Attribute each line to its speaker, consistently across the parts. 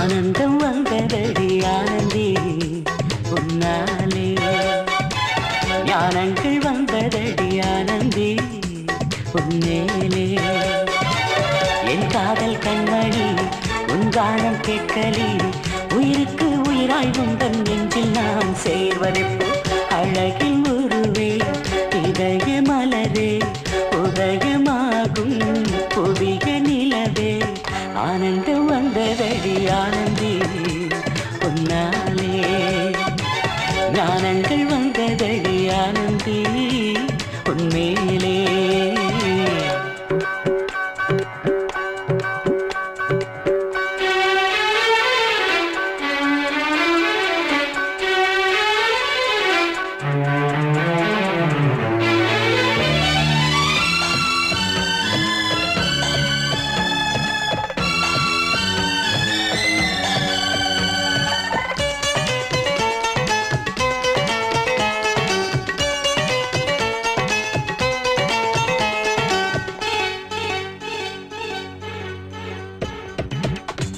Speaker 1: ஆனந்தம் வந்ததடி ஆனந்தி உன்னாலே ஞானங்கள் வந்ததடி ஆனந்தி உன்னேலே என் காதல் கண்மணி உன் கானம் கேட்கலி உயிருக்கு உயிராய் உந்தன் நெஞ்சில் நாம் சேர்வதெப்போ அழகில் உருவே இதய மலரே உதயமாகும் புதிய நிலவே ஆனந்தம் வந்ததடி ஆனந்தி உன்னாலே ஞானங்கள் வந்ததடி ஆனந்தி உன்மேலே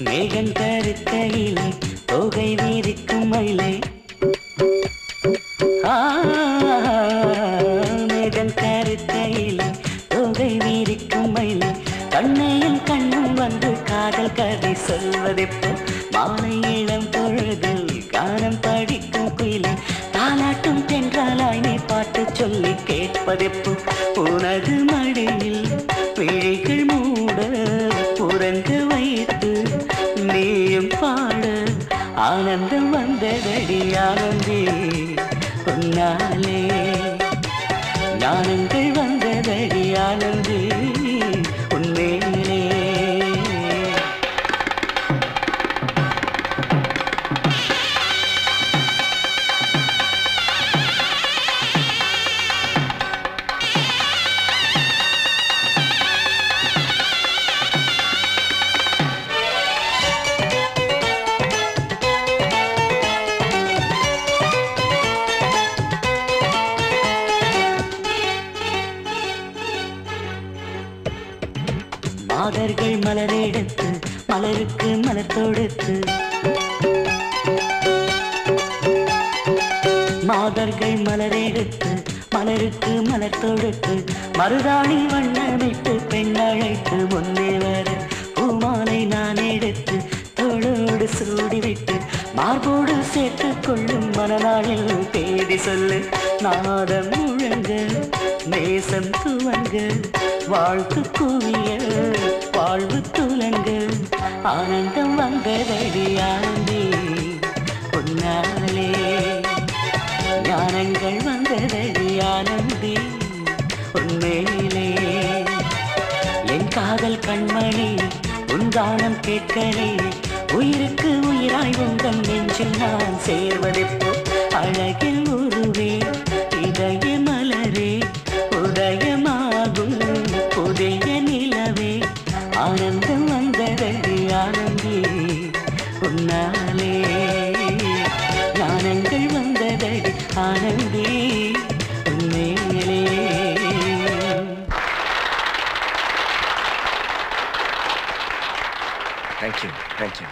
Speaker 1: மேகம் கருக்கையிலே தொகை வீரிக்கும் மயிலே மேகம் கருக்கையிலே தொகை வீரிக்கும் மயிலே கண்ணையும் கண்ணும் வந்து காதல் கதை சொல்வதெப்போ மாலை இளம் பொழுதில் கானம் படிக்கும் குயிலே தாலாட்டும் தென்றாலாய் நீ பாட்டு சொல்லி கேட்பதெப்போ உனது மடியில் விழிகள் மூட புறங்க வைத்து நீயும் பாட ஆனந்தம் வந்ததடி ஆனந்தி உன்னாலே ஞானங்கள் வந்ததடி ஆனந்தி உன்மேலே மாதர்கள் மலரெடுத்து மலருக்கு மலர் தொடுத்து மாதர்கள் மலரெடுத்து மலருக்கு மலர் தொடுத்து மருதாணி வண்ணமிட்டு பெண் அழைத்து முன்னே வர பூமாலை நான் எடுத்து தோளோடு சூடிவிட்டு மார்போடு சேர்த்து கொள்ளும் மனநாளில் தேடி சொல்லு நாதம் முழங்க நேசம் துவங்க வாழ்த்து குவிய வாழ்வு துலங்க ஆனந்தம் வந்ததடி ஆனந்தி உன்னாலே ஞானங்கள் வந்ததடி ஆனந்தி உன்மேலே என் காதல் கண்மணி உன் கானம் கேட்கலே உயிருக்கு உயிராய் உங்கள் நெஞ்சில் நான் சேர்வதெப்போ அழகில் உருவே இதய மலரே உதயமாகும் புதிய நிலவே ஆனந்தம் வந்ததடி ஆனந்தி உன்னாலே ஞானங்கள் வந்ததடி ஆனந்தி உன்மேலே.
Speaker 2: Thank you.